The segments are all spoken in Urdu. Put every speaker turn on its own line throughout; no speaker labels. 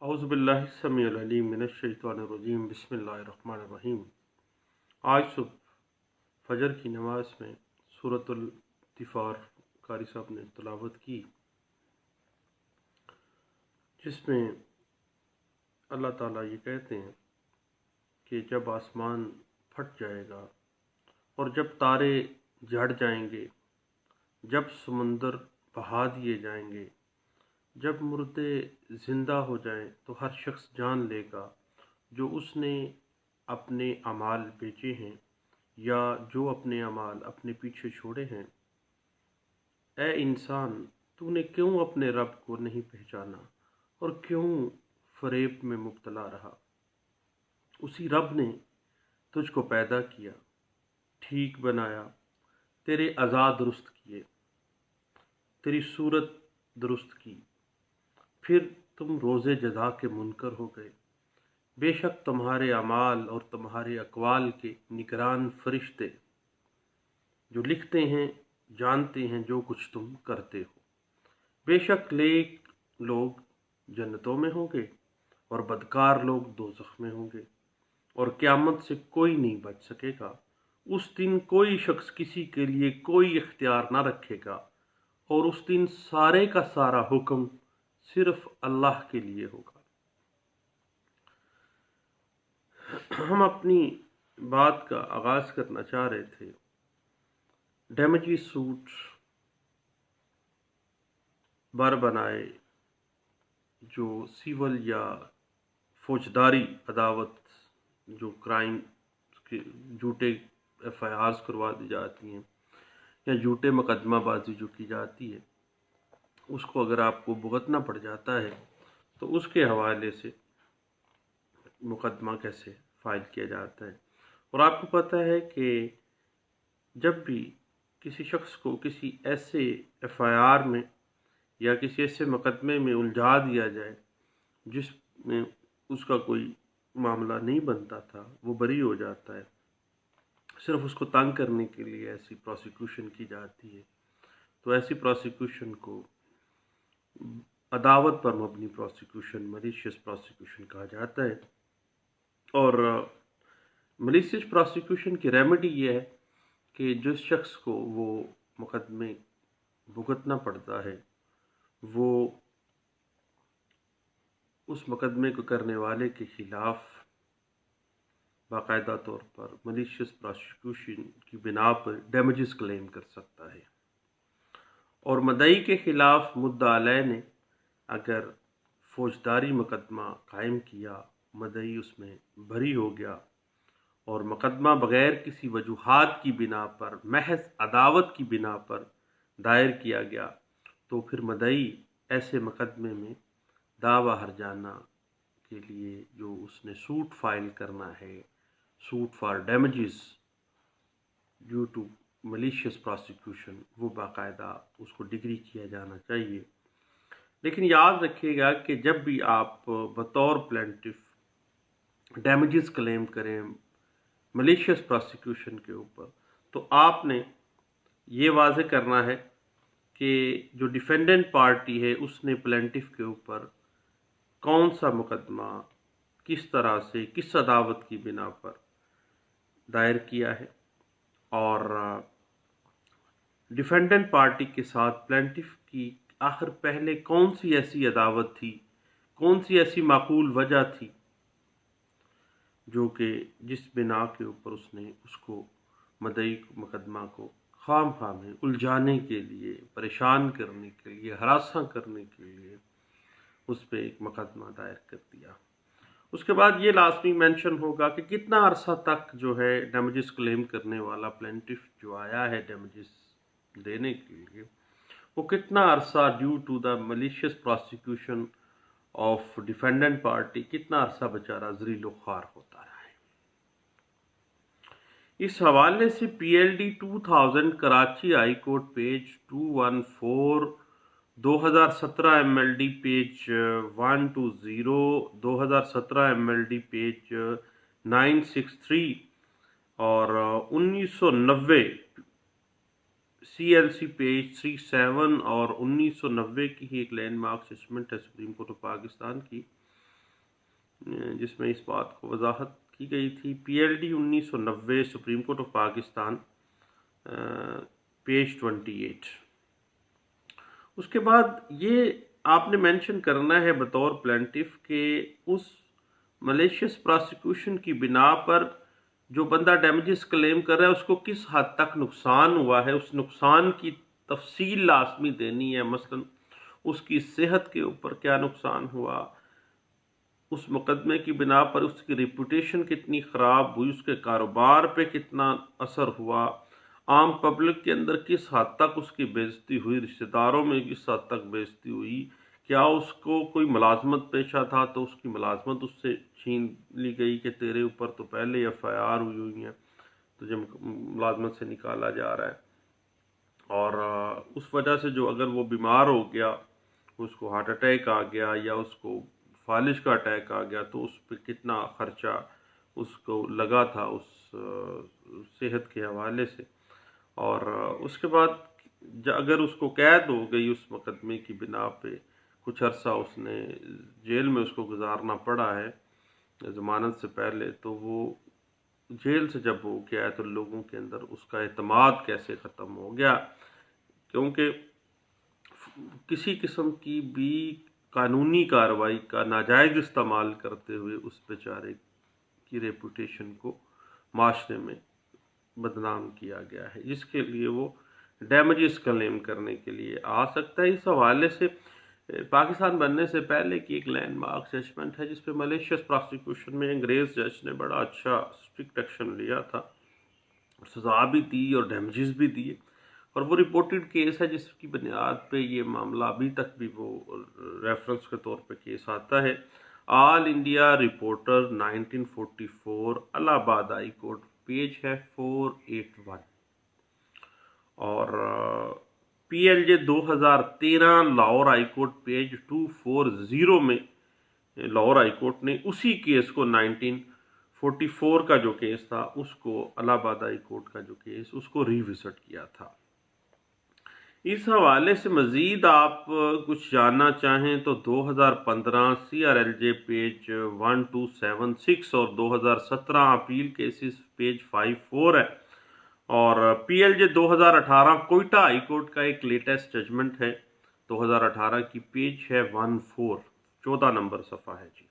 اعوذ باللہ السمیع العلیم من الشیطان الرجیم بسم اللہ الرحمن الرحیم۔ آج صبح فجر کی نماز میں سورۃ الطفار قاری صاحب نے تلاوت کی، جس میں اللہ تعالیٰ یہ کہتے ہیں کہ جب آسمان پھٹ جائے گا اور جب تارے جھڑ جائیں گے، جب سمندر بہا دیے جائیں گے، جب مردے زندہ ہو جائیں تو ہر شخص جان لے گا جو اس نے اپنے اعمال بیچے ہیں یا جو اپنے اعمال اپنے پیچھے چھوڑے ہیں۔ اے انسان، تو نے کیوں اپنے رب کو نہیں پہچانا اور کیوں فریب میں مبتلا رہا؟ اسی رب نے تجھ کو پیدا کیا، ٹھیک بنایا، تیرے اعضاء درست کیے، تیری صورت درست کی، پھر تم روز جزا کے منکر ہو گئے۔ بے شک تمہارے اعمال اور تمہارے اقوال کے نگران فرشتے جو لکھتے ہیں جانتے ہیں جو کچھ تم کرتے ہو۔ بے شک نیک لوگ جنتوں میں ہوں گے اور بدکار لوگ دوزخ میں ہوں گے، اور قیامت سے کوئی نہیں بچ سکے گا۔ اس دن کوئی شخص کسی کے لیے کوئی اختیار نہ رکھے گا، اور اس دن سارے کا سارا حکم صرف اللہ کے لیے ہوگا۔ ہم اپنی بات کا آغاز کرنا چاہ رہے تھے ڈیمیجی سوٹ بر بنائے جو سیول یا فوجداری عداوت جو کرائم کے جھوٹے ایف آئی آرز کروا دی جاتی ہیں یا جھوٹے مقدمہ بازی جو کی جاتی ہے، اس کو اگر آپ کو بھگتنا پڑ جاتا ہے تو اس کے حوالے سے مقدمہ کیسے فائل کیا جاتا ہے۔ اور آپ کو پتہ ہے کہ جب بھی کسی شخص کو کسی ایسے ایف آئی آر میں یا کسی ایسے مقدمے میں الجھا دیا جائے جس میں اس کا کوئی معاملہ نہیں بنتا تھا، وہ بری ہو جاتا ہے، صرف اس کو تنگ کرنے کے لیے ایسی پروسیکیوشن کی جاتی ہے، تو ایسی پروسیکیوشن کو عداوت پر مبنی پروسیکیوشن، ملیشیس پروسیکیوشن کہا جاتا ہے۔ اور ملیشیس پروسیکیوشن کی ریمیڈی یہ ہے کہ جس شخص کو وہ مقدمے بھگتنا پڑتا ہے، وہ اس مقدمے کو کرنے والے کے خلاف باقاعدہ طور پر ملیشیس پروسیکیوشن کی بنا پر ڈیمیجز کلیم کر سکتا ہے، اور مدعی کے خلاف مدعا علیہ نے اگر فوجداری مقدمہ قائم کیا، مدعی اس میں بری ہو گیا اور مقدمہ بغیر کسی وجوہات کی بنا پر، محض عداوت کی بنا پر دائر کیا گیا، تو پھر مدعی ایسے مقدمے میں دعویٰ ہرجانہ کے لیے جو اس نے سوٹ فائل کرنا ہے، suit for damages due to malicious prosecution, وہ باقاعدہ اس کو ڈگری کیا جانا چاہیے۔ لیکن یاد رکھیے گا کہ جب بھی آپ بطور پلینٹف ڈیمیجز کلیم کریں ملیشیس پروسیکیوشن کے اوپر، تو آپ نے یہ واضح کرنا ہے کہ جو ڈیفینڈنٹ پارٹی ہے اس نے پلینٹف کے اوپر کون سا مقدمہ کس طرح سے کس عداوت کی بنا پر دائر کیا ہے، اور ڈیفینڈنٹ پارٹی کے ساتھ پلینٹف کی آخر پہلے کون سی ایسی عداوت تھی، کون سی ایسی معقول وجہ تھی جو کہ جس بنا کے اوپر اس نے اس کو مدعی مقدمہ کو خام خواہ میں الجھانے کے لیے، پریشان کرنے کے لیے، ہراساں کرنے کے لیے اس پہ ایک مقدمہ دائر کر دیا۔ اس کے بعد یہ لازمی مینشن ہوگا کہ کتنا عرصہ تک جو ہے ڈیمیجز کلیم کرنے والا پلینٹف جو آیا ہے ڈیمیجز دینے کے لیے، وہ کتنا عرصہ due to the malicious prosecution of defendant party کتنا عرصہ بیچارہ ذلیل و خوار ہوتا رہا ہے۔ اس حوالے سے P L D 2000 Karachi high court page 214، 2017 M L D page 120، 2017 M L D page 963 اور 1990 سی ایل سی پیج 37 اور 1990 کی ہی ایک لینڈ مارک ججمنٹ ہے سپریم کورٹ آف پاکستان کی، جس میں اس بات کو وضاحت کی گئی تھی. PLD 1990 supreme court of Pakistan page 28. اس کے بعد یہ آپ نے مینشن کرنا ہے بطور پلینٹف کہ اس ملیشیس پراسیکیوشن کی بنا پر جو بندہ ڈیمیجز کلیم کر رہا ہے اس کو کس حد تک نقصان ہوا ہے، اس نقصان کی تفصیل لازمی دینی ہے. مثلا اس کی صحت کے اوپر کیا نقصان ہوا، اس مقدمے کی بنا پر اس کی ریپوٹیشن کتنی خراب ہوئی، اس کے کاروبار پہ کتنا اثر ہوا، عام پبلک کے اندر کس حد تک اس کی بے عزتی ہوئی، رشتہ داروں میں کس حد تک بے عزتی ہوئی، کیا اس کو کوئی ملازمت پیشہ تھا تو اس کی ملازمت اس سے چھین لی گئی کہ تیرے اوپر تو پہلے FIR ہوئی ہیں، تجھے ملازمت سے نکالا جا رہا ہے. اور اس وجہ سے جو اگر وہ بیمار ہو گیا، اس کو ہارٹ اٹیک آ گیا یا اس کو فالج کا اٹیک آ گیا، تو اس پہ کتنا خرچہ اس کو لگا تھا اس صحت کے حوالے سے. اور اس کے بعد اگر اس کو قید ہو گئی اس مقدمے کی بنا پہ، کچھ عرصہ اس نے جیل میں اس کو گزارنا پڑا ہے ضمانت سے پہلے، تو وہ جیل سے جب ہو گیا تو لوگوں کے اندر اس کا اعتماد کیسے ختم ہو گیا، کیونکہ کسی قسم کی بھی قانونی کارروائی کا ناجائز استعمال کرتے ہوئے اس بیچارے کی ریپوٹیشن کو معاشرے میں بدنام کیا گیا ہے، جس کے لیے وہ ڈیمیجز کلیم کرنے کے لیے آ سکتا ہے. اس حوالے سے پاکستان بننے سے پہلے کی ایک لینڈ مارک ججمنٹ ہے جس پہ ملیشیس پراسیکیوشن میں انگریز جج نے بڑا اچھا اسٹرکٹ ایکشن لیا تھا، سزا بھی دی اور ڈیمیجز بھی دیے. اور وہ رپورٹڈ کیس ہے جس کی بنیاد پہ یہ معاملہ ابھی تک بھی وہ ریفرنس کے طور پہ کیس آتا ہے. آل انڈیا رپورٹر 1944 الہ آباد ہائی کورٹ، پیج ہے 481. اور PLJ 2013 Lahore high court page 240 میں لاہور ہائی کورٹ نے اسی کیس کو 1944 کا جو کیس تھا اس کو الہ آباد ہائی کورٹ کا جو کیس اس کو ریوزٹ کیا تھا. اس حوالے سے مزید آپ کچھ جاننا چاہیں تو 2015 CRLJ پیج 1276 اور 2017 اپیل کیسز پیج 54 ہے. اور PLJ 2018 کوئٹہ ہائی کورٹ کا ایک لیٹسٹ ججمنٹ ہے 2018 کی، پیج ہے 14 نمبر صفحہ ہے جی.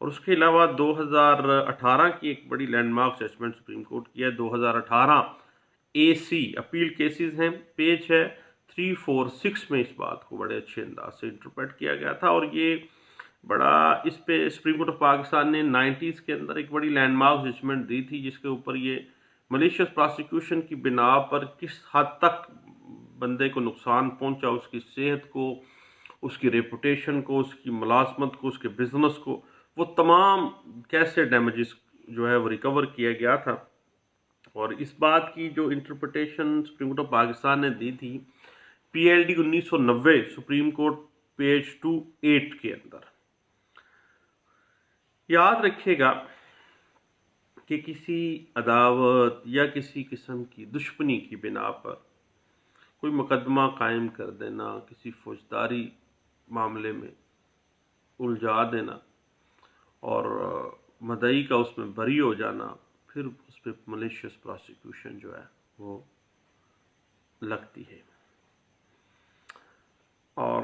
اور اس کے علاوہ 2018 کی ایک بڑی landmark judgment supreme court کی ہے 2018 AC اپیل کیسز ہیں، پیج ہے 346 میں اس بات کو بڑے اچھے انداز سے انٹرپریٹ کیا گیا تھا. اور یہ بڑا اس پہ سپریم کورٹ آف پاکستان نے 90s کے اندر ایک بڑی لینڈ مارک ججمنٹ دی تھی جس کے اوپر یہ ملیشیس پراسیکیوشن کی بنا پر کس حد تک بندے کو نقصان پہنچا، اس کی صحت کو، اس کی ریپوٹیشن کو، اس کی ملازمت کو، اس کے بزنس کو، وہ تمام کیسے ڈیمیجز جو ہے وہ ریکور کیا گیا تھا. اور اس بات کی جو interpretation supreme court of Pakistan نے دی تھی PLD 1990 سپریم کورٹ پیج 28 کے اندر. یاد رکھیے گا کہ کسی عداوت یا کسی قسم کی دشمنی کی بنا پر کوئی مقدمہ قائم کر دینا، کسی فوجداری معاملے میں الجھا دینا اور مدعی کا اس میں بری ہو جانا، پھر اس پہ ملیشیس پراسیکیوشن جو ہے وہ لگتی ہے. اور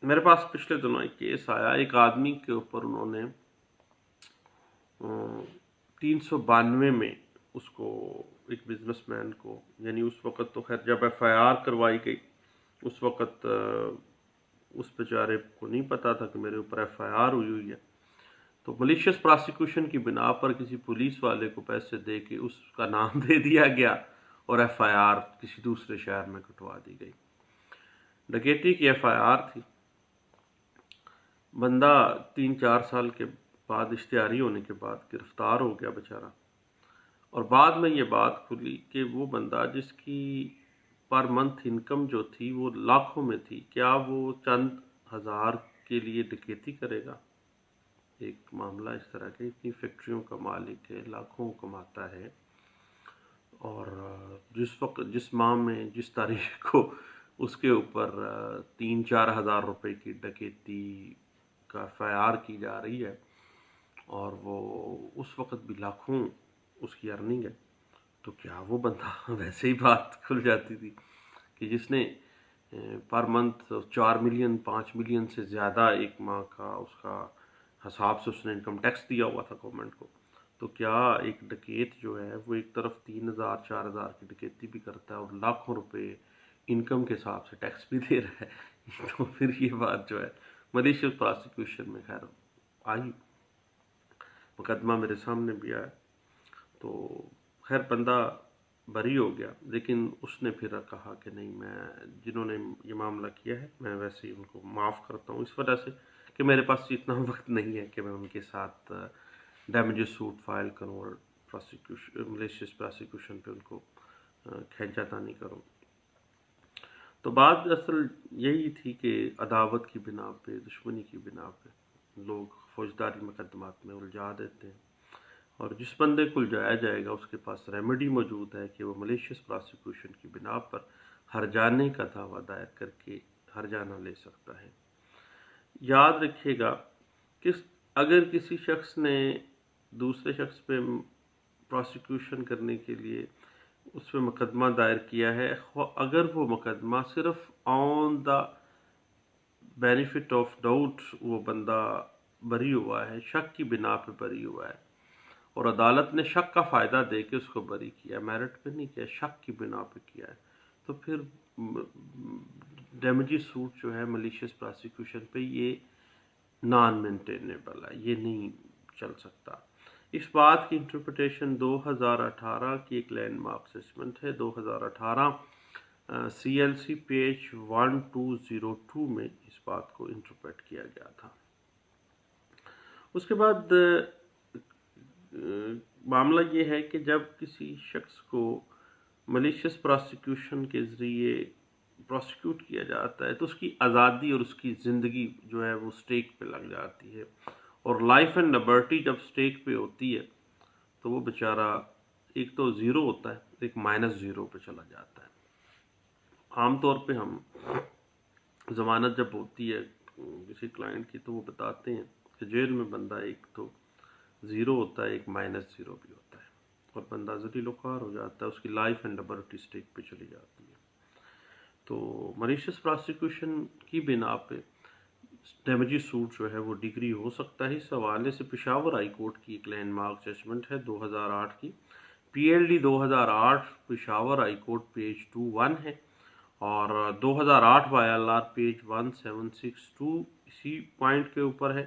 میرے پاس پچھلے دنوں ایک کیس آیا، ایک آدمی کے اوپر انہوں نے 392 میں اس کو، ایک بزنس مین کو، یعنی اس وقت تو خیر جب FIR کروائی گئی اس وقت اس بیچارے کو نہیں پتا تھا کہ میرے اوپر FIR ہوئی ہے، تو ملیشیس پراسیکیوشن کی بنا پر کسی پولیس والے کو پیسے دے کے اس کا نام دے دیا گیا اور FIR کسی دوسرے شہر میں کٹوا دی گئی. ڈکیتی کی FIR تھی، بندہ 3-4 سال کے بعد اشتہاری ہونے کے بعد گرفتار ہو گیا بیچارہ. اور بعد میں یہ بات کھلی کہ وہ بندہ جس کی پر منتھ انکم جو تھی وہ لاکھوں میں تھی، کیا وہ چند ہزار کے لیے ڈکیتی کرے گا؟ ایک معاملہ اس طرح کے، اتنی فیکٹریوں کا مالک ہے، لاکھوں کماتا ہے، اور جس ماہ میں جس تاریخ کو اس کے اوپر 3-4 ہزار روپے کی ڈکیتی کا FIR کی جا رہی ہے اور وہ اس وقت بھی لاکھوں اس کی ارننگ ہے، تو کیا وہ بندہ ویسے ہی بات کھل جاتی تھی کہ جس نے پر منتھ 4 ملین 5 ملین سے زیادہ ایک ماہ کا اس کا حساب سے اس نے انکم ٹیکس دیا ہوا تھا گورنمنٹ کو، تو کیا ایک ڈکیت جو ہے وہ ایک طرف 3,000 4,000 کی ڈکیتی بھی کرتا ہے اور لاکھوں روپے انکم کے حساب سے ٹیکس بھی دے رہا ہے؟ تو پھر یہ بات جو ہے ملیشیس پراسیکیوشن میں خیر آئی، مقدمہ میرے سامنے بھی آیا، تو خیر بندہ بری ہو گیا، لیکن اس نے پھر کہا کہ نہیں، میں جنہوں نے یہ معاملہ کیا ہے میں ویسے ہی ان کو معاف کرتا ہوں، اس وجہ سے کہ میرے پاس اتنا وقت نہیں ہے کہ میں ان کے ساتھ ڈیمیجز سوٹ فائل کروں اور ملیشیس پراسیکیوشن پہ ان کو کھینچا تانی کروں۔ تو بات اصل یہی تھی کہ عداوت کی بنا پہ، دشمنی کی بنا پہ لوگ فوجداری مقدمات میں الجھا دیتے ہیں، اور جس بندے کو الجھایا جائے گا اس کے پاس ریمیڈی موجود ہے کہ وہ ملیشیس پراسیکیوشن کی بنا پر ہرجانے کا دعویٰ دائر کر کے ہرجانہ لے سکتا ہے۔ یاد رکھیے گا کہ اگر کسی شخص نے دوسرے شخص پہ پراسیکیوشن کرنے کے لیے اس پہ مقدمہ دائر کیا ہے، اگر وہ مقدمہ صرف آن دا بینیفٹ آف ڈاؤٹ وہ بندہ بری ہوا ہے، شک کی بنا پہ بری ہوا ہے، اور عدالت نے شک کا فائدہ دے کے اس کو بری کیا، میرٹ پہ نہیں کیا، شک کی بنا پہ کیا ہے، تو پھر ڈیمیجز سوٹ جو ہے ملیشیس پراسیکیوشن پہ یہ نان مینٹینیبل ہے، یہ نہیں چل سکتا۔ اس بات کی انٹرپریٹیشن 2018 کی ایک لینڈ مارک اسسمنٹ ہے، 2018 CLC پیج 1202 میں اس بات کو انٹرپریٹ کیا گیا تھا۔ اس کے بعد معاملہ یہ ہے کہ جب کسی شخص کو ملیشیس پراسیکیوشن کے ذریعے پراسیکیوٹ کیا جاتا ہے تو اس کی آزادی اور اس کی زندگی جو ہے وہ سٹیک پہ لگ جاتی ہے، اور لائف اینڈ لبرٹی جب سٹیک پہ ہوتی ہے تو وہ بیچارہ ایک تو زیرو ہوتا ہے، ایک -0 پہ چلا جاتا ہے۔ عام طور پہ ہم ضمانت جب ہوتی ہے کسی کلائنٹ کی تو وہ بتاتے ہیں کہ جیل میں بندہ ایک تو 0 ہوتا ہے، ایک -0 بھی ہوتا ہے، اور بندہ ذلیل و خوار ہو جاتا ہے، اس کی لائف اینڈ لبرٹی سٹیک پہ چلی جاتی ہے۔ تو ملیشیس پراسیکیوشن کی بنا پہ ڈیمیجز سوٹ جو ہے وہ ڈگری ہو سکتا ہے۔ اس حوالے سے پشاور ہائی کورٹ کی ایک لینڈ مارک ججمنٹ ہے 2008 کی، PLD 2008 Peshawar high court page 21 ہے، اور 2008 YLR پیج 1762 اسی پوائنٹ کے اوپر ہے،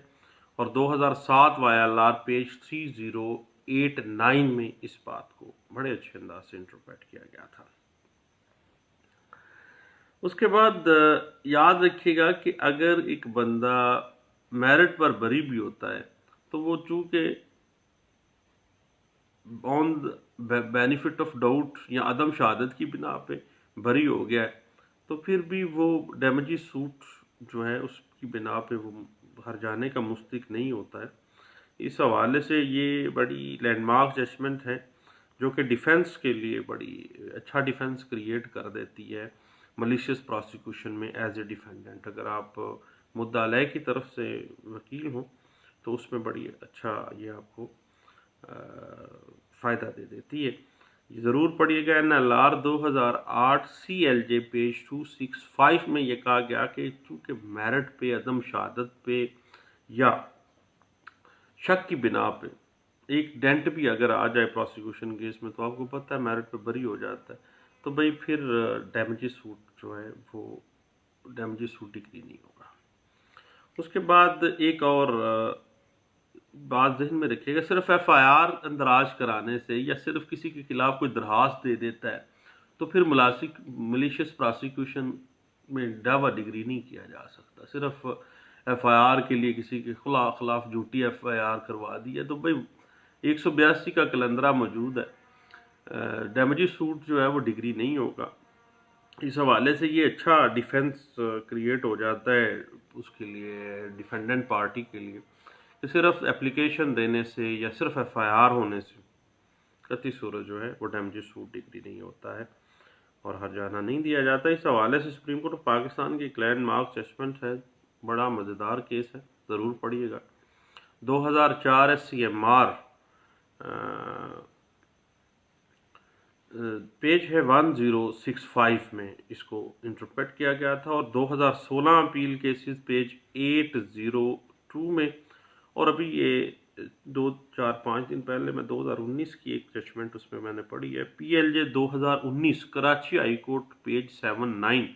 اور 2007 YLR پیج 3089 میں اس بات کو بڑے اچھے انداز سے انٹرپریٹ کیا گیا تھا۔ اس کے بعد یاد رکھیے گا کہ اگر ایک بندہ میرٹ پر بری بھی ہوتا ہے تو وہ چونکہ آن بینیفٹ آف ڈاؤٹ یا عدم شہادت کی بنا پہ بری ہو گیا ہے تو پھر بھی وہ ڈیمیجز سوٹ جو ہے اس کی بنا پہ وہ ہرجانے کا مستحق نہیں ہوتا ہے۔ اس حوالے سے یہ بڑی لینڈ مارک ججمنٹ ہے جو کہ ڈیفنس کے لیے بڑی اچھا ڈیفنس کریٹ کر دیتی ہے ملیشیس پراسیکیوشن میں ایز اے ڈیفینڈنٹ۔ اگر آپ مدعا علیہ کی طرف سے وکیل ہوں تو اس میں بڑی اچھا یہ آپ کو فائدہ دے دیتی ہے۔ ضرور پڑھیے گا NLR 2008 CLJ پیج 265 میں یہ کہا گیا کہ چونکہ میرٹ پہ، عدم شہادت پہ یا شک کی بنا پہ ایک ڈینٹ بھی اگر آ جائے پراسیکیوشن کیس میں تو آپ کو پتہ ہے میرٹ پہ بری ہو جاتا ہے، تو بھئی پھر ڈیمیجز سوٹ جو ہے وہ ڈیمیجز سوٹ ڈگری نہیں ہوگا۔ اس کے بعد ایک اور بات ذہن میں رکھیے گا، صرف FIR اندراج کرانے سے یا صرف کسی کے خلاف کوئی درخواست دے دیتا ہے تو پھر ملیشیس پراسیکیوشن میں دعویٰ ڈگری نہیں کیا جا سکتا۔ صرف FIR کے لیے کسی کے خلاف جھوٹی FIR کروا دی ہے تو بھئی 182 کا کلندرہ موجود ہے، ڈیمیجز سوٹ جو ہے وہ ڈگری نہیں ہوگا۔ اس حوالے سے یہ اچھا ڈیفنس کریٹ ہو جاتا ہے اس کے لیے، ڈیفینڈنٹ پارٹی کے لیے، کہ صرف اپلیکیشن دینے سے یا صرف FIR ہونے سے قطعی صورت جو ہے وہ ڈیمیجز سوٹ ڈگری نہیں ہوتا ہے اور ہرجانہ نہیں دیا جاتا۔ اس حوالے سے سپریم کورٹ آف پاکستان کی ایک لینڈ مارک ججمنٹ ہے بڑا مزیدار کیس ہے، ضرور پڑھیے گا۔ 2004 SCMR پیج ہے 1065 میں اس کو انٹرپریٹ کیا گیا تھا، اور 2016 اپیل کیسز پیج 802 میں، اور ابھی یہ 2-4-5 دن پہلے میں 2019 کی ایک ججمنٹ اس میں نے پڑھی ہے، PLJ 2019 Karachi high court page 79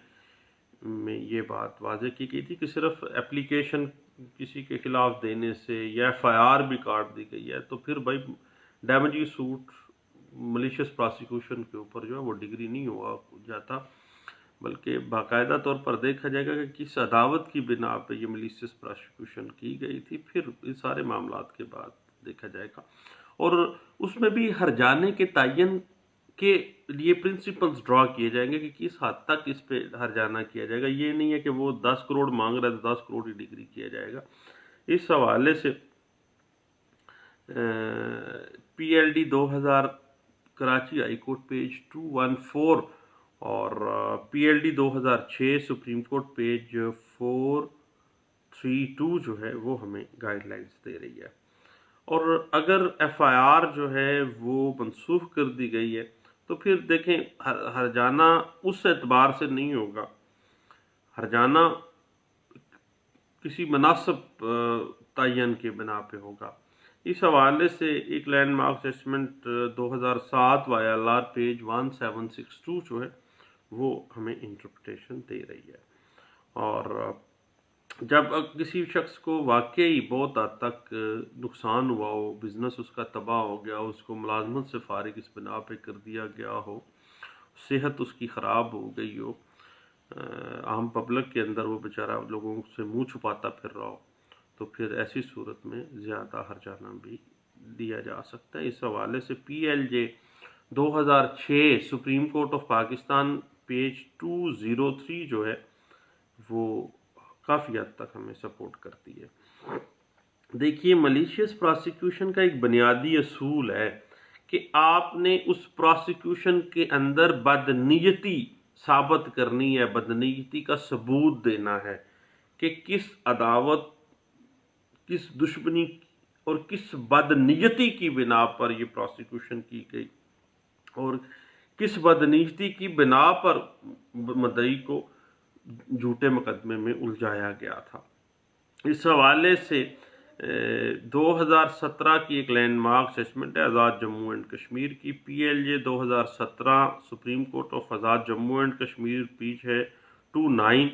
میں یہ بات واضح کی گئی تھی کہ صرف اپلیکیشن کسی کے خلاف دینے سے یا FIR بھی کاٹ دی گئی ہے تو پھر بھائی ڈیمیجنگ سوٹ ملیشیس پراسیکیوشن کے اوپر جو ہے وہ ڈگری نہیں ہوا جاتا، بلکہ باقاعدہ طور پر دیکھا جائے گا کہ کس عداوت کی بنا پہ یہ ملیشیس پراسیکیوشن کی گئی تھی، پھر ان سارے معاملات کے بعد دیکھا جائے گا۔ اور اس میں بھی ہرجانے کے تعین کے لیے پرنسپلز ڈرا کیے جائیں گے کہ کس حد تک اس پہ ہرجانہ کیا جائے گا۔ یہ نہیں ہے کہ وہ 10 کروڑ مانگ رہا ہے تو 10 کروڑ ہی ڈگری کیا جائے گا۔ اس حوالے سے PLD 2000 Karachi high court page 214 اور PLD 2006 سپریم کورٹ پیج 432 جو ہے وہ ہمیں گائیڈ لائنز دے رہی ہے۔ اور اگر FIR جو ہے وہ منسوخ کر دی گئی ہے تو پھر دیکھیں ہرجانہ اس اعتبار سے نہیں ہوگا، ہرجانہ کسی مناسب تعین کے بنا پہ ہوگا۔ اس حوالے سے ایک landmark judgment 2007 YLR page 1762 جو ہے وہ ہمیں انٹرپریٹیشن دے رہی ہے۔ اور جب کسی شخص کو واقعی بہت حد تک نقصان ہوا ہو، بزنس اس کا تباہ ہو گیا، اس کو ملازمت سے فارغ اس بنا پہ کر دیا گیا ہو، صحت اس کی خراب ہو گئی ہو، عام پبلک کے اندر وہ بیچارہ لوگوں سے منہ چھپاتا پھر رہا ہو، تو پھر ایسی صورت میں زیادہ ہرجانہ بھی دیا جا سکتا ہے۔ اس حوالے سے PLJ 2006 supreme court of Pakistan page 203 جو ہے وہ کافی حد تک ہمیں سپورٹ کرتی ہے۔ دیکھیے ملیشیس پراسیکیوشن کا ایک بنیادی اصول ہے کہ آپ نے اس پراسیکیوشن کے اندر بدنیتی ثابت کرنی ہے، بدنیتی کا ثبوت دینا ہے کہ کس عداوت، کس دشمنی اور کس بدنیتی کی بنا پر یہ پراسیکیوشن کی گئی اور کس بدنیتی کی بنا پر مدعی کو جھوٹے مقدمے میں الجھایا گیا تھا۔ اس حوالے سے 2017 کی ایک لینڈ مارک ججمنٹ ہے آزاد جموں اینڈ کشمیر کی، PLJ 2017 supreme court of Azad Jammu and Kashmir page ہے 29،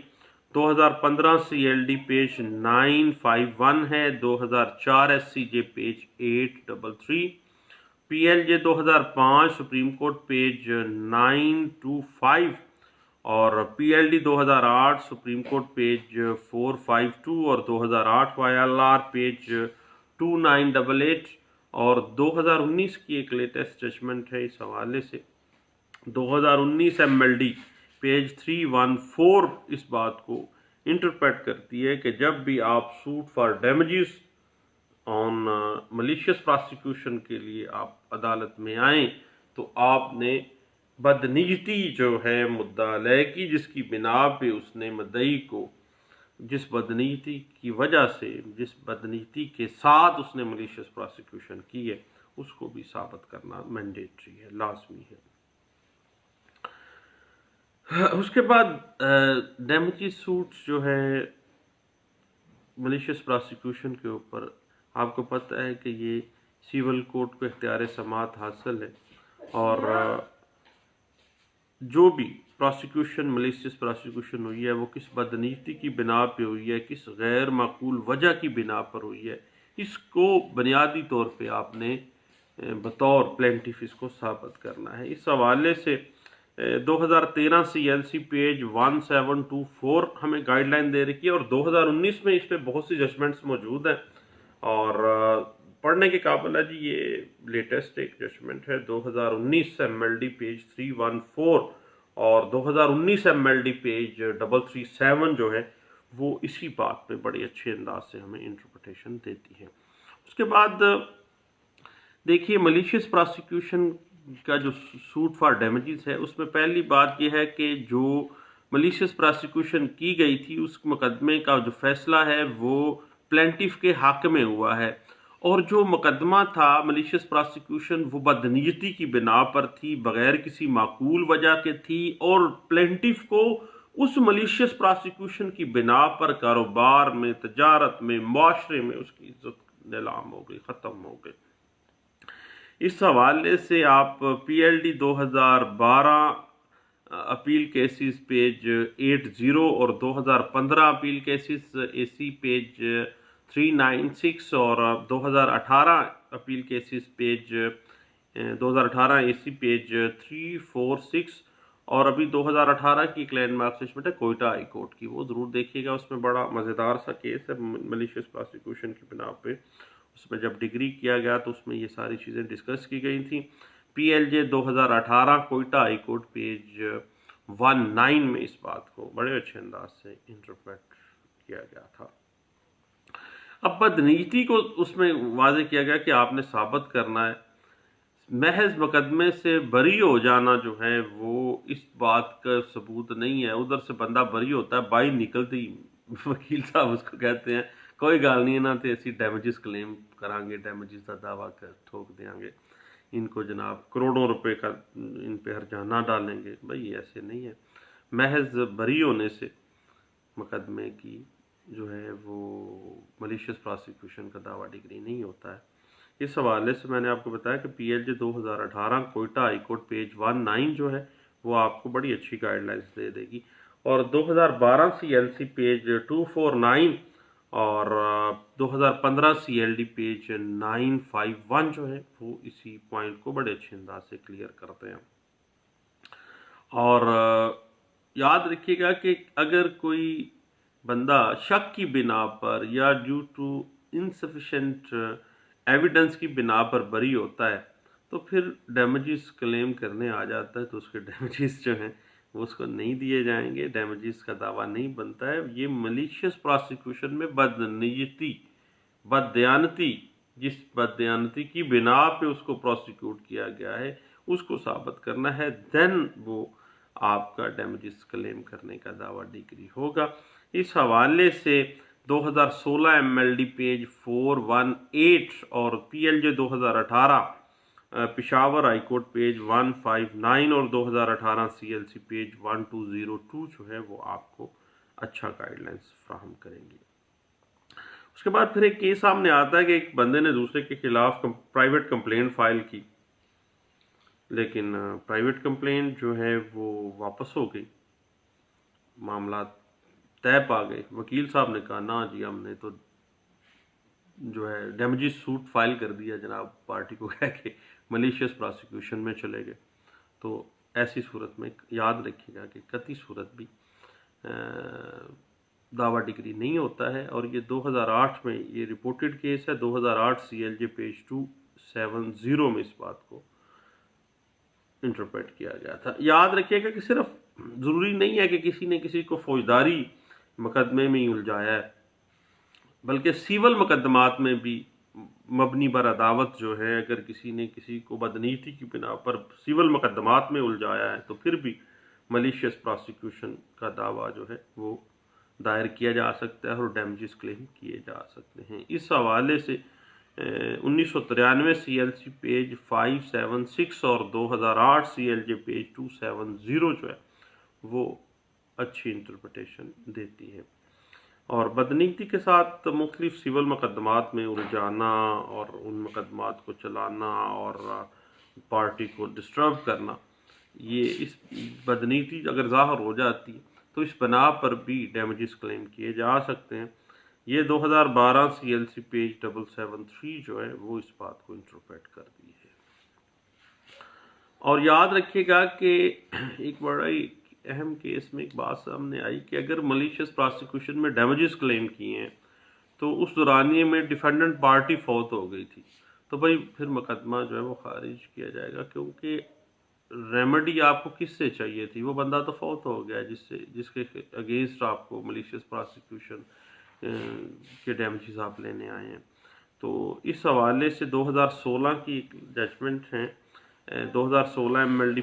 2015 CLD پیج 951 ہے، 2004 SCJ page 833، PLJ 2005 supreme court page 925 اور PLD 2008 سپریم کورٹ پیج 452 اور 2008 YLR پیج 2988 اور 2019 کی ایک لیٹسٹ ججمنٹ ہے اس حوالے سے 2019 MLD پیج 314 اس بات کو انٹرپریٹ کرتی ہے کہ جب بھی آپ suit for damages on malicious prosecution کے لیے آپ عدالت میں آئیں تو آپ نے بدنیتی جو ہے مدعا علیہ کی، جس کی بنا پہ اس نے مدعی کو جس بدنیتی کی وجہ سے، جس بدنیتی کے ساتھ اس نے ملیشیس پراسیکیوشن کی ہے، اس کو بھی ثابت کرنا مینڈیٹری ہے، لازمی ہے۔ اس کے بعد ڈیمیجز سوٹ جو ہے ملیشیس پراسیکیوشن کے اوپر آپ کو پتہ ہے کہ یہ سیول کورٹ کو اختیار سماعت حاصل ہے، اور جو بھی پراسیکیوشن ملیشیس پراسیکیوشن ہوئی ہے وہ کس بدنیتی کی بنا پہ ہوئی ہے، کس غیر معقول وجہ کی بنا پر ہوئی ہے، اس کو بنیادی طور پہ آپ نے بطور پلینٹیف اس کو ثابت کرنا ہے۔ اس حوالے سے 2013 CLC پیج 1724 ہمیں گائیڈ لائن دے رکھی ہے، اور 2019 میں اس پہ بہت سی ججمنٹس موجود ہیں اور پڑھنے کے قابل ہے جی۔ یہ لیٹسٹ ایک ججمنٹ ہے 2019 MLD پیج 314 اور 2019 MLD پیج 337 جو ہے وہ اسی بات پہ بڑے اچھے انداز سے ہمیں انٹرپریٹیشن دیتی ہے۔ اس کے بعد دیکھیے ملیشیس پراسیکیوشن کا جو سوٹ فار ڈیمیجز ہے اس میں پہلی بات یہ ہے کہ جو ملیشیس پراسیکیوشن کی گئی تھی اس مقدمے کا جو فیصلہ ہے وہ پلینٹیف کے حق میں ہوا ہے، اور جو مقدمہ تھا ملیشیس پراسیکیوشن وہ بدنیتی کی بنا پر تھی، بغیر کسی معقول وجہ کے تھی، اور پلینٹیف کو اس ملیشیس پراسیکیوشن کی بنا پر کاروبار میں، تجارت میں، معاشرے میں اس کی عزت نیلام ہو گئی، ختم ہو گئی۔ اس حوالے سے آپ پی L D 2012 appeal cases page 80 اور 2015 اپیل کیسز اے سی پیج 396 اور 2018 اپیل کیسز پیج 2018 اے سی پیج 346 اور ابھی 2018 کی ایک لینڈ مارک ججمنٹ ہے کوئٹہ ہائی کورٹ کی، وہ ضرور دیکھیے گا، اس میں بڑا مزیدار سا کیس ہے ملیشیس پراسیکیوشن کی بنا پہ۔ اس میں جب ڈگری کیا گیا تو اس میں یہ ساری چیزیں ڈسکس کی گئی تھیں۔ پی ایل جے 2018 کوئٹہ ہائی کورٹ پیج 19 میں اس بات کو بڑے اچھے انداز سے انٹرپریٹ کیا گیا تھا۔ اب بدنیتی کو اس میں واضح کیا گیا کہ آپ نے ثابت کرنا ہے، محض مقدمے سے بری ہو جانا جو ہے وہ اس بات کا ثبوت نہیں ہے۔ ادھر سے بندہ بری ہوتا ہے، بائی نکلتی وکیل صاحب اس کو کہتے ہیں کوئی گال نہیں نہ تے اسی ڈیمیجز کلیم کریں گے، ڈیمیجز کا دعویٰ ٹھوک دیں گے، ان کو جناب کروڑوں روپے کا ان پہ ہرجانہ ڈالیں گے۔ بھائی ایسے نہیں ہے، محض بری ہونے سے مقدمے کی جو ہے وہ ملیشیس پراسیکیوشن کا دعویٰ ڈگری نہیں ہوتا ہے۔ اس حوالے سے میں نے آپ کو بتایا کہ پی ایل جے 2018 کوئٹہ ہائی کورٹ پیج 19 جو ہے وہ آپ کو بڑی اچھی گائیڈ لائنز دے دے گی، اور 2012 سی ایل سی پیج 249 اور 2015 سی ایل ڈی پیج 951 جو ہے وہ اسی پوائنٹ کو بڑے اچھے انداز سے کلیئر کرتے ہیں۔ اور یاد رکھیے گا کہ اگر کوئی بندہ شک کی بنا پر یا ڈیو ٹو انسفیشینٹ ایویڈنس کی بنا پر بری ہوتا ہے تو پھر ڈیمیجز کلیم کرنے آ جاتا ہے تو اس کے ڈیمیجز جو ہیں وہ اس کو نہیں دیے جائیں گے، ڈیمیجز کا دعویٰ نہیں بنتا ہے۔ یہ ملیشیس پراسیکیوشن میں بدنیتی، بددیانتی، جس بددیانتی کی بنا پہ اس کو پروسیکیوٹ کیا گیا ہے اس کو ثابت کرنا ہے، دین وہ آپ کا ڈیمیجز کلیم کرنے کا دعویٰ ڈگری ہوگا۔ اس حوالے سے 2016 ایم ایل ڈی پیج 418 اور پی ایل جے 2018 پشاور ہائی کورٹ پیج 159 اور 2018 سی ایل سی پیج 1202 جو ہے وہ آپ کو اچھا گائیڈ لائنز فراہم کریں گی۔ اس کے بعد پھر ایک کیس سامنے آتا ہے کہ ایک بندے نے دوسرے کے خلاف پرائیویٹ کمپلینٹ فائل کی، لیکن پرائیویٹ کمپلینٹ جو ہے وہ واپس ہو گئی، معاملات طے پا گئے۔ وکیل صاحب نے کہا نا جی ہم نے تو جو ہے ڈیمیجز سوٹ فائل کر دیا جناب، پارٹی کو کہہ کے ملیشیس پراسیکیوشن میں چلے گئے۔ تو ایسی صورت میں یاد رکھیے گا کہ قطعی صورت بھی دعویٰ ڈگری نہیں ہوتا ہے، اور یہ 2008 میں یہ رپورٹڈ کیس ہے، 2008 سی ایل جے پیج 270 میں اس بات کو انٹرپریٹ کیا گیا تھا۔ یاد رکھیے گا کہ صرف ضروری نہیں ہے کہ کسی نے کسی کو فوجداری مقدمے میں ہی الجھایا ہے، بلکہ سیول مقدمات میں بھی مبنی بر عداوت جو ہے اگر کسی نے کسی کو بدنیتی کی بنا پر سیول مقدمات میں الجھایا ہے تو پھر بھی ملیشیس پراسیکیوشن کا دعویٰ جو ہے وہ دائر کیا جا سکتا ہے اور ڈیمیجز کلیم کیے جا سکتے ہیں۔ اس حوالے سے 1993 سی ایل سی پیج 576 اور 2008 سی ایل جے پیج 270 جو ہے وہ اچھی انٹرپریٹیشن دیتی ہے، اور بدنیتی کے ساتھ مختلف سول مقدمات میں الجھانا اور ان مقدمات کو چلانا اور پارٹی کو ڈسٹرب کرنا، یہ اس بدنیتی اگر ظاہر ہو جاتی ہے تو اس بنا پر بھی ڈیمیجز کلیم کیے جا سکتے ہیں۔ یہ 2012 سی ایل سی پیج 773 جو ہے وہ اس بات کو انٹرپریٹ کر دی ہے۔ اور یاد رکھیے گا کہ ایک بڑا ہی اہم کیس میں ایک بات سامنے آئی کہ اگر ملیشیس پراسیکیوشن میں ڈیمیجز کلیم کیے ہیں تو اس دورانیے میں ڈیفینڈنٹ پارٹی فوت ہو گئی تھی تو بھائی پھر مقدمہ جو ہے وہ خارج کیا جائے گا، کیونکہ ریمیڈی آپ کو کس سے چاہیے تھی؟ وہ بندہ تو فوت ہو گیا جس کے اگینسٹ آپ کو ملیشیس پراسیکیوشن کے ڈیمیجز آپ لینے آئے ہیں۔ تو اس حوالے سے 2016 کی ایک ججمنٹ ہے 2016 MLD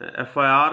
FIR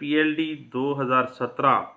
PLD 2017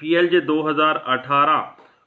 PLJ 2018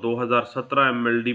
2017 MLD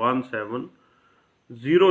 170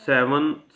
7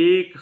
1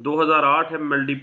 2008 MLD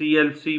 CLC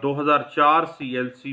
2004 CLC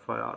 FIR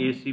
AC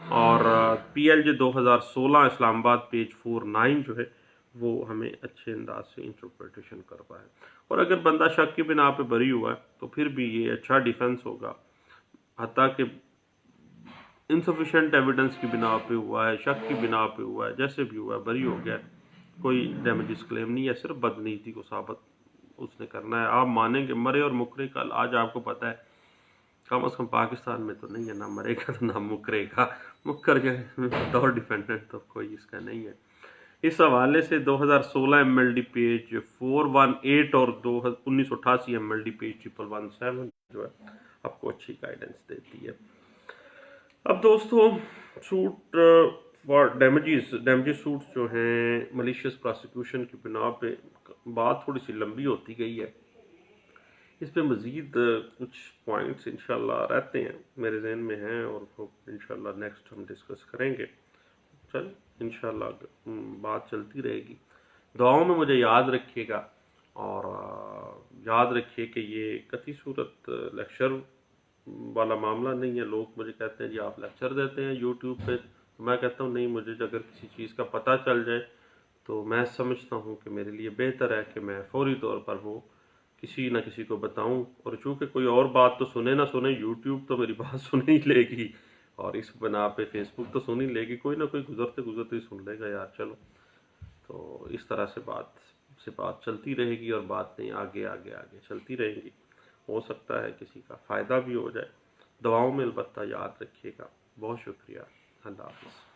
اور PLJ 2016 اسلام آباد پیج 49 جو ہے وہ ہمیں اچھے انداز سے انٹرپریٹیشن کر پائے. اور اگر بندہ شک کی بنا پہ بری ہوا ہے تو پھر بھی یہ اچھا ڈیفنس ہوگا، حتیٰ کہ انسفیشینٹ ایویڈنس کی بنا پہ ہوا ہے، شک کی بنا پہ ہوا ہے، جیسے بھی ہوا ہے بری ہو گیا، کوئی ڈیمیجز کلیم نہیں ہے، صرف بدنیتی کو ثابت اس نے کرنا ہے. آپ مانیں گے مرے اور مکرے کا آج آپ کو پتہ ہے، کم از کم پاکستان میں تو نہیں ہے، نہ مرے گا تو نہ مکرے گا. مکر جائے بطور ڈیفینڈنٹ تو کوئی اس کا نہیں ہے. اس حوالے سے 2016 MLD پیج 418 اور 1988 MLD پیج 1117 جو ہے آپ کو اچھی گائیڈنس دیتی ہے. اب دوستو سوٹ فار ڈیمیجز سوٹس جو ہیں ملیشیس پراسیکیوشن کی بنا پہ بات تھوڑی سی لمبی ہوتی گئی ہے. اس پہ مزید کچھ پوائنٹس انشاءاللہ رہتے ہیں میرے ذہن میں ہیں اور انشاءاللہ نیکسٹ ہم ڈسکس کریں گے. چل انشاءاللہ بات چلتی رہے گی. دعاؤں میں مجھے یاد رکھیے گا اور یاد رکھیے کہ یہ قطعی صورت لیکچر والا معاملہ نہیں ہے. لوگ مجھے کہتے ہیں جی آپ لیکچر دیتے ہیں یوٹیوب پہ، میں کہتا ہوں نہیں، مجھے اگر کسی چیز کا پتہ چل جائے تو میں سمجھتا ہوں کہ میرے لیے بہتر ہے کہ میں فوری طور پر وہ کسی نہ کسی کو بتاؤں. اور چونکہ کوئی اور بات تو سنے نہ سنے، یوٹیوب تو میری بات سن ہی لے گی، اور اس بنا پہ فیس بک تو سن ہی لے گی، کوئی نہ کوئی گزرتے گزرتے ہی سن لے گا یار. چلو تو اس طرح سے بات چلتی رہے گی اور باتیں آگے آگے آگے چلتی رہیں گی. ہو سکتا ہے کسی کا فائدہ بھی ہو جائے. دعاؤں میں البتہ یاد رکھیے گا. بہت شکریہ. اللہ حافظ.